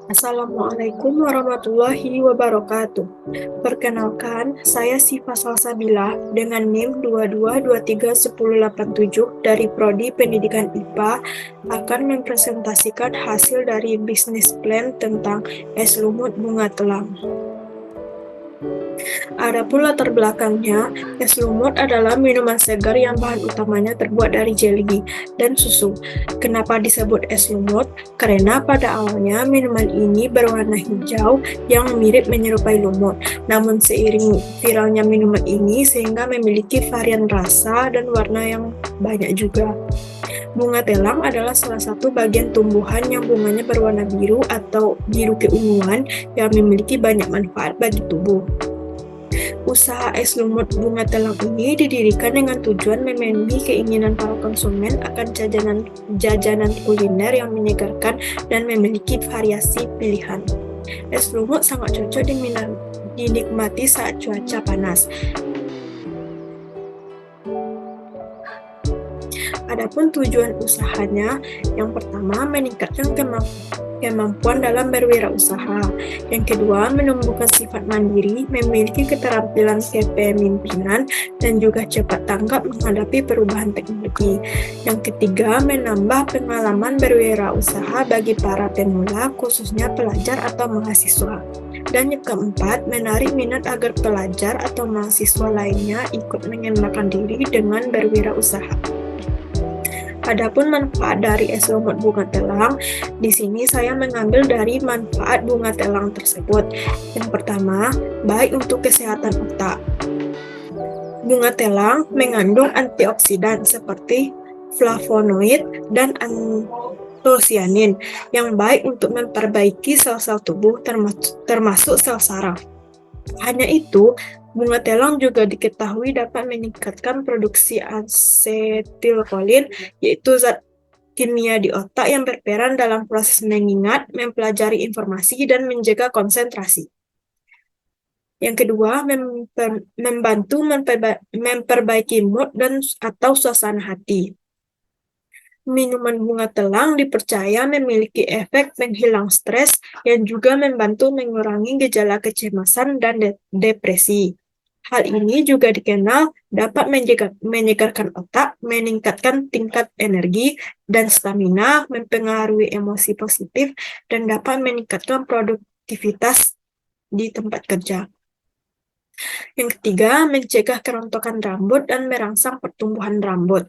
Assalamualaikum warahmatullahi wabarakatuh. Perkenalkan, saya Sifa Salsabila dengan NIM 22231087 dari Prodi Pendidikan IPA akan mempresentasikan hasil dari bisnis plan tentang es lumut bunga telang. Adapun latar belakangnya, es lumut adalah minuman segar yang bahan utamanya terbuat dari jelly dan susu. Kenapa disebut es lumut? Karena pada awalnya minuman ini berwarna hijau yang mirip menyerupai lumut. Namun seiring viralnya minuman ini sehingga memiliki varian rasa dan warna yang banyak juga. Bunga telang adalah salah satu bagian tumbuhan yang bunganya berwarna biru atau biru keunguan yang memiliki banyak manfaat bagi tubuh. Usaha es lumut bunga telang ini didirikan dengan tujuan memenuhi keinginan para konsumen akan jajanan kuliner yang menyegarkan dan memiliki variasi pilihan. Es lumut sangat cocok dinikmati saat cuaca panas. Adapun tujuan usahanya, yang pertama meningkatkan kemampuan dalam berwirausaha. Yang kedua, menumbuhkan sifat mandiri, memiliki keterampilan kepemimpinan, dan juga cepat tanggap menghadapi perubahan teknologi. Yang ketiga, menambah pengalaman berwirausaha bagi para pemula, khususnya pelajar atau mahasiswa. Dan yang keempat, menarik minat agar pelajar atau mahasiswa lainnya ikut mengenalkan diri dengan berwirausaha. Adapun manfaat dari es lumut bunga telang, di sini saya mengambil dari manfaat bunga telang tersebut. Yang pertama, baik untuk kesehatan otak. Bunga telang mengandung antioksidan seperti flavonoid dan antosianin yang baik untuk memperbaiki sel-sel tubuh termasuk sel saraf. Hanya itu, bunga telang juga diketahui dapat meningkatkan produksi asetilkolin, yaitu zat kimia di otak yang berperan dalam proses mengingat, mempelajari informasi, dan menjaga konsentrasi. Yang kedua, membantu memperbaiki mood atau suasana hati. Minuman bunga telang dipercaya memiliki efek penghilang stres yang juga membantu mengurangi gejala kecemasan dan depresi. Hal ini juga dikenal dapat menyegarkan otak, meningkatkan tingkat energi dan stamina, mempengaruhi emosi positif, dan dapat meningkatkan produktivitas di tempat kerja. Yang ketiga, mencegah kerontokan rambut dan merangsang pertumbuhan rambut.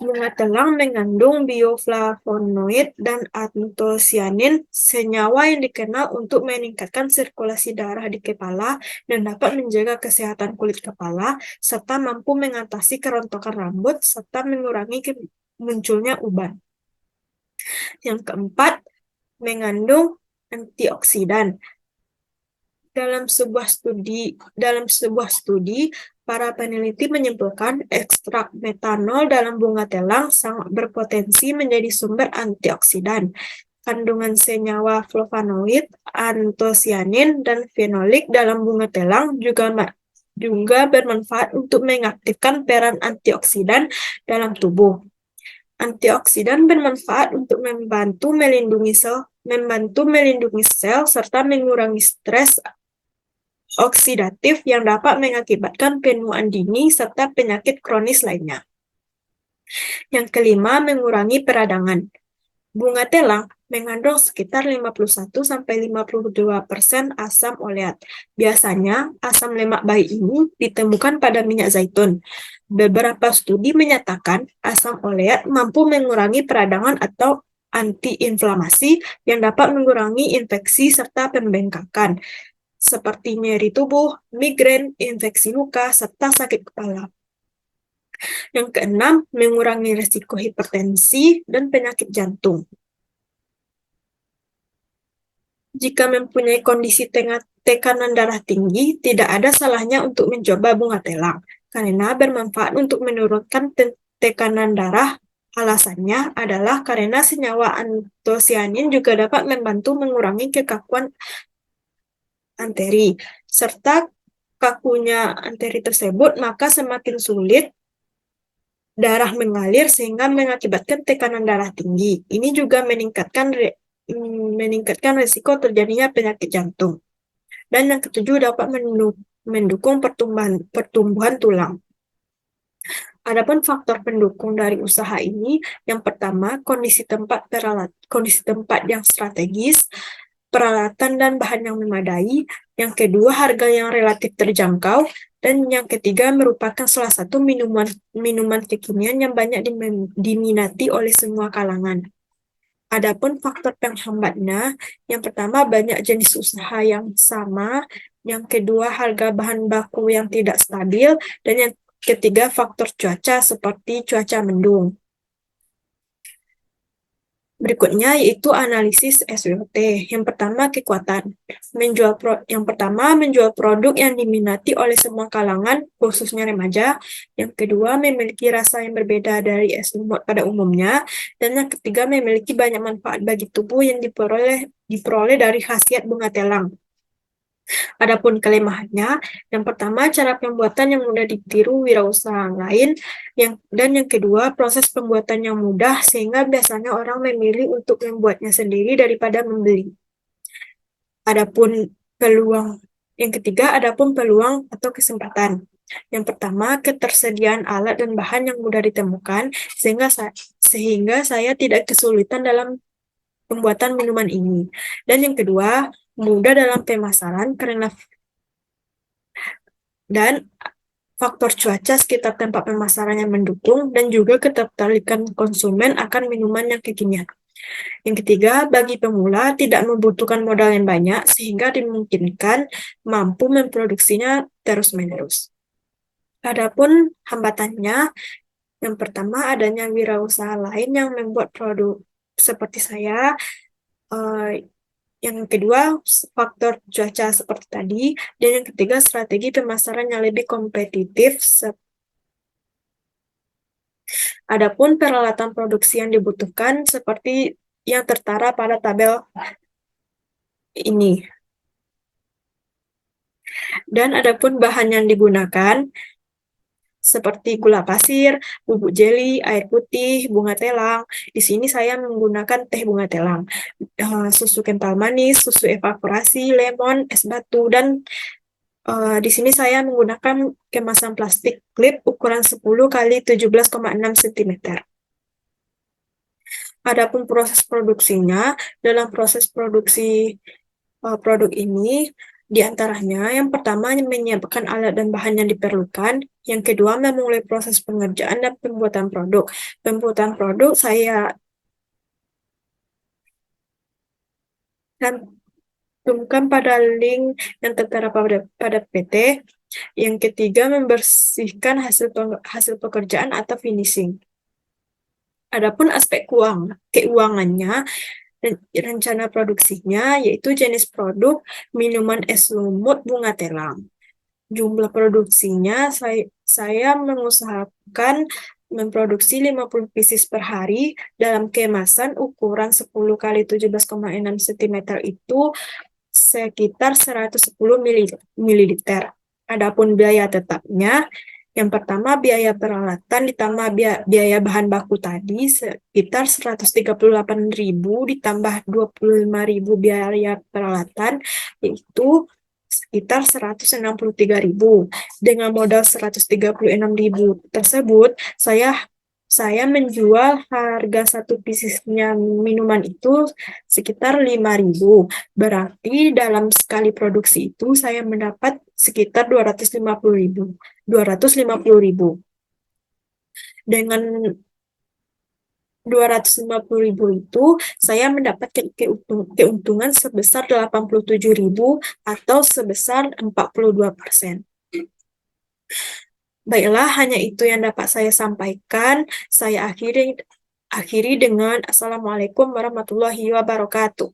Bunga telang mengandung bioflavonoid dan antosianin, senyawa yang dikenal untuk meningkatkan sirkulasi darah di kepala dan dapat menjaga kesehatan kulit kepala, serta mampu mengatasi kerontokan rambut, serta mengurangi munculnya uban. Yang keempat, mengandung antioksidan. Dalam sebuah studi, para peneliti menyimpulkan ekstrak metanol dalam bunga telang sangat berpotensi menjadi sumber antioksidan. Kandungan senyawa flavonoid, antosianin, dan fenolik dalam bunga telang juga bermanfaat untuk mengaktifkan peran antioksidan dalam tubuh. Antioksidan bermanfaat untuk membantu melindungi sel serta mengurangi stres oksidatif yang dapat mengakibatkan penuaan dini serta penyakit kronis lainnya. Yang kelima, mengurangi peradangan. Bunga telang mengandung sekitar 51-52% asam oleat. Biasanya, asam lemak baik ini ditemukan pada minyak zaitun. Beberapa studi menyatakan asam oleat mampu mengurangi peradangan atau antiinflamasi yang dapat mengurangi infeksi serta pembengkakan, seperti nyeri tubuh, migrain, infeksi luka, serta sakit kepala. Yang keenam, mengurangi risiko hipertensi dan penyakit jantung. Jika mempunyai kondisi tekanan darah tinggi, tidak ada salahnya untuk mencoba bunga telang, karena bermanfaat untuk menurunkan tekanan darah. Alasannya adalah karena senyawa antosianin juga dapat membantu mengurangi kekakuan anteri, serta kakunya anteri tersebut, maka semakin sulit darah mengalir sehingga mengakibatkan tekanan darah tinggi. Ini juga meningkatkan meningkatkan risiko terjadinya penyakit jantung. Dan yang ketujuh dapat mendukung pertumbuhan tulang. Adapun faktor pendukung dari usaha ini, yang pertama kondisi tempat yang strategis, peralatan dan bahan yang memadai, yang kedua harga yang relatif terjangkau, dan yang ketiga merupakan salah satu minuman kekinian yang banyak diminati oleh semua kalangan. Adapun faktor penghambatnya, yang pertama banyak jenis usaha yang sama, yang kedua harga bahan baku yang tidak stabil, dan yang ketiga faktor cuaca seperti cuaca mendung. Berikutnya yaitu analisis SWOT. Yang pertama kekuatan. Yang pertama menjual produk yang diminati oleh semua kalangan, khususnya remaja. Yang kedua memiliki rasa yang berbeda dari es lumut pada umumnya. Dan yang ketiga memiliki banyak manfaat bagi tubuh yang diperoleh dari khasiat bunga telang. Adapun kelemahannya, yang pertama cara pembuatan yang mudah ditiru wirausaha lain, dan yang kedua proses pembuatan yang mudah sehingga biasanya orang memilih untuk membuatnya sendiri daripada membeli. Adapun adapun peluang atau kesempatan. Yang pertama, ketersediaan alat dan bahan yang mudah ditemukan sehingga saya tidak kesulitan dalam pembuatan minuman ini. Dan yang kedua, mudah dalam pemasaran dan faktor cuaca sekitar tempat pemasaran yang mendukung dan juga ketertarikan konsumen akan minuman yang kekinian. Yang ketiga, bagi pemula tidak membutuhkan modal yang banyak sehingga dimungkinkan mampu memproduksinya terus-menerus. Adapun hambatannya, yang pertama adanya wirausaha lain yang membuat produk seperti saya. Yang kedua, faktor cuaca seperti tadi. Dan yang ketiga, strategi pemasaran yang lebih kompetitif. Adapun peralatan produksi yang dibutuhkan seperti yang tertera pada tabel ini. Dan adapun bahan yang digunakan seperti gula pasir, bubuk jeli, air putih, bunga telang. Di sini saya menggunakan teh bunga telang, susu kental manis, susu evaporasi, lemon, es batu, dan di sini saya menggunakan kemasan plastik klip ukuran 10 kali 17,6 cm. Adapun proses produksinya, dalam proses produksi produk ini, di antaranya yang pertama menyiapkan alat dan bahan yang diperlukan, yang kedua memulai proses pengerjaan dan pembuatan produk. Pembuatan produk saya cantumkan pada link yang tertera pada PT. Yang ketiga membersihkan hasil pekerjaan atau finishing. Adapun aspek keuangannya, rencana produksinya yaitu jenis produk minuman es lumut bunga telang. Jumlah produksinya saya mengusahakan memproduksi 50 pieces per hari dalam kemasan ukuran 10 kali 17,6 cm itu sekitar 110 ml. Adapun biaya tetapnya, yang pertama biaya peralatan ditambah biaya bahan baku tadi sekitar 138.000 ditambah 25.000 biaya peralatan, yaitu sekitar 163.000. Dengan modal 136.000 tersebut, saya menjual harga satu piecesnya minuman itu sekitar 5.000. Berarti dalam sekali produksi itu saya mendapat sekitar 250.000. 250.000. Dengan 250.000 itu saya mendapatkan keuntungan sebesar 87.000 atau sebesar 42%. Baiklah, hanya itu yang dapat saya sampaikan. Saya akhiri dengan Assalamualaikum warahmatullahi wabarakatuh.